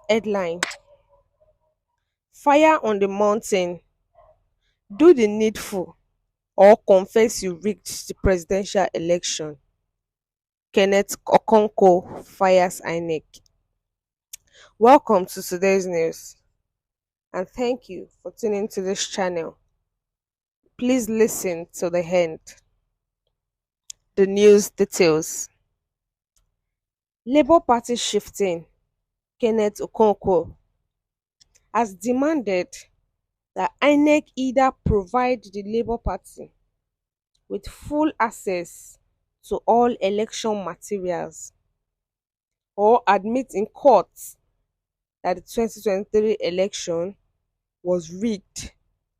Headline: Fire on the mountain, do the needful or confess you rigged the presidential election. Kenneth Okonkwo fires Inec. Welcome to today's news and thank you for tuning to this channel. Please listen to the end. The news details. Labour Party shifting. Kenneth Okonkwo has demanded that Inec either provide the Labour Party with full access to all election materials or admit in court that the 2023 election was rigged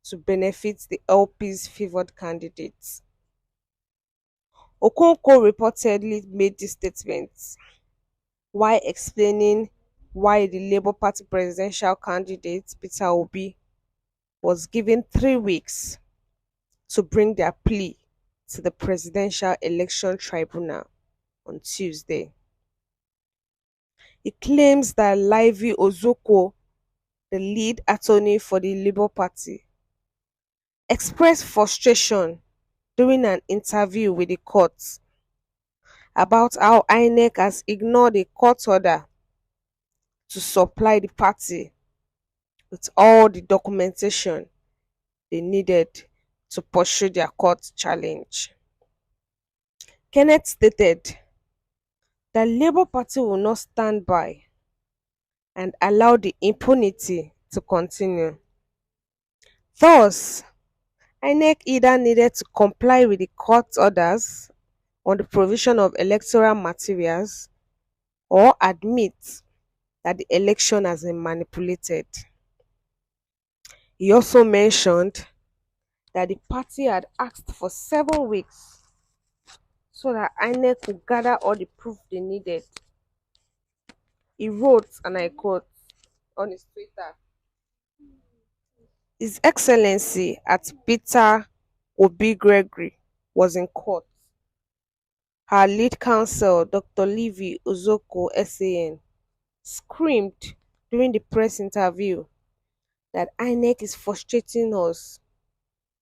to benefit the LP's favoured candidates. Okonkwo reportedly made this statement while explaining why the Labour Party presidential candidate Peter Obi was given 3 weeks to bring their plea to the Presidential Election Tribunal on Tuesday. He claims that Livy Ozoko, the lead attorney for the Labour Party, expressed frustration during an interview with the court about how Inec has ignored a court order to supply the party with all the documentation they needed to pursue their court challenge. Kenneth stated that Labour Party will not stand by and allow the impunity to continue. Thus, Inec either needed to comply with the court orders on the provision of electoral materials or admit that the election has been manipulated. He also mentioned that the party had asked for 7 weeks so that Inec could gather all the proof they needed. He wrote, and I quote on his Twitter, "His Excellency at Peter Obi Gregory was in court. Her lead counsel, Dr. Livy Ozoko SAN, screamed during the press interview that Inec is frustrating us.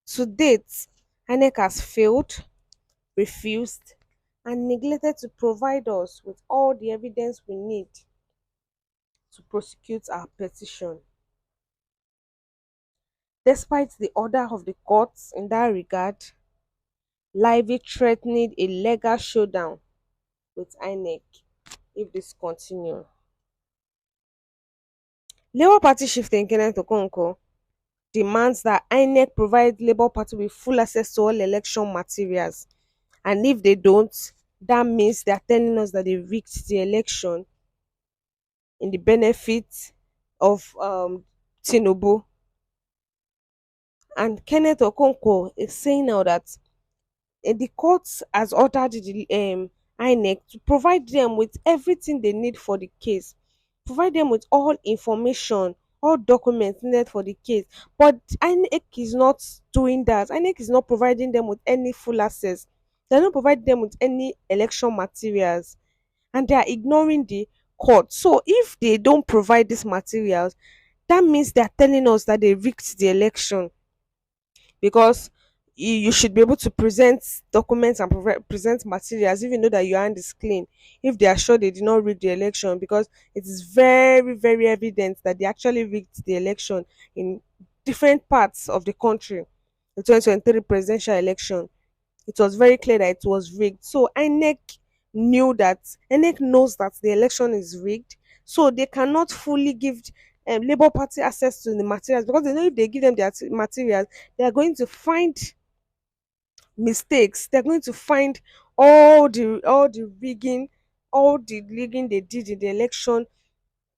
To date, Inec has failed, refused, and neglected to provide us with all the evidence we need to prosecute our petition. Despite the order of the courts in that regard, Livy threatened a legal showdown with Inec if this continues." Labour Party shifting Kenneth Okonkwo demands that Inec provide Labour Party with full access to all election materials, and if they don't, that means they are telling us that they rigged the election in the benefit of Tinubu. And Kenneth Okonkwo is saying now that the court has ordered the INEC to provide them with everything they need for the case, provide them with all information, all documents needed for the case. But INEC is not doing that. INEC is not providing them with any full access. They're not providing them with any election materials, and they are ignoring the court. So if they don't provide these materials, that means they're telling us that they rigged the election, because you should be able to present documents and present materials even though that your hand is clean if they are sure they did not rig the election, because it is very very evident that they actually rigged the election in different parts of the country. The 2023 presidential election, it was very clear that it was rigged. So INEC knows that the election is rigged, so they cannot fully give Labour Party access to the materials, because they know if they give them their materials, they are going to find mistakes. They're going to find all the rigging, all the rigging they did in the election.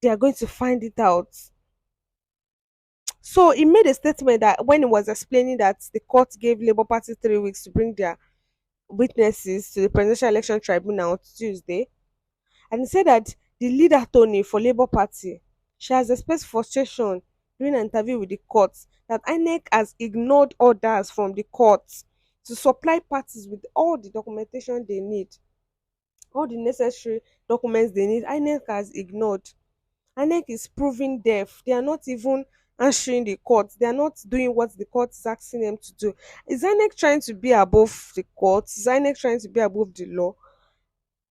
They are going to find it out. So he made a statement that when he was explaining that the court gave Labour Party 3 weeks to bring their witnesses to the Presidential Election Tribunal on Tuesday, and he said that the lead attorney for Labour Party, she has expressed frustration during an interview with the courts that INEC has ignored orders from the courts to supply parties with all the documentation they need, all the necessary documents they need. INEC has ignored. INEC is proving deaf. They are not even answering the court. They are not doing what the court is asking them to do. Is INEC trying to be above the court? Is INEC trying to be above the law?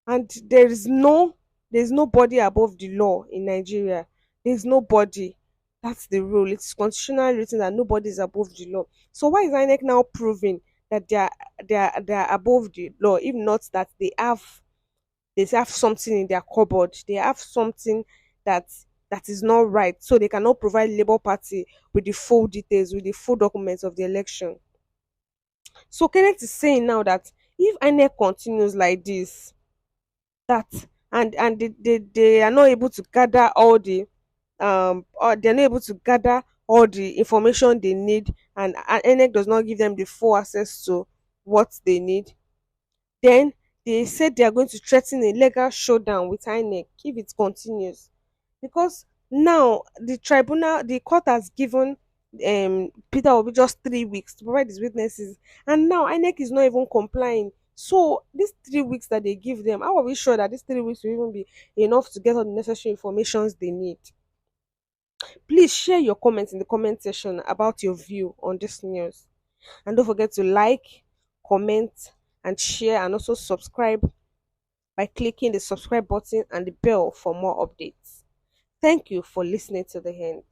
And there's nobody above the law in Nigeria. There's nobody. That's the rule. It's constitutionally written that nobody is above the law. So why is INEC now proving that they are above the law? If not that they have something in their cupboard, they have something that that is not right, so they cannot provide Labour Party with the full details, with the full documents of the election. So Kenneth is saying now that if INEC continues like this, that and they are not able to gather all the or they're not able to gather all the information they need, and INEC does not give them the full access to what they need, then they said they are going to threaten a legal showdown with INEC if it continues. Because now the court has given Peter Obi just 3 weeks to provide his witnesses, and now INEC is not even complying. So these 3 weeks that they give them, how are we sure that these 3 weeks will even be enough to get all the necessary informations they need? Please share your comments in the comment section about your view on this news. And don't forget to like, comment, and share, and also subscribe by clicking the subscribe button and the bell for more updates. Thank you for listening to the end.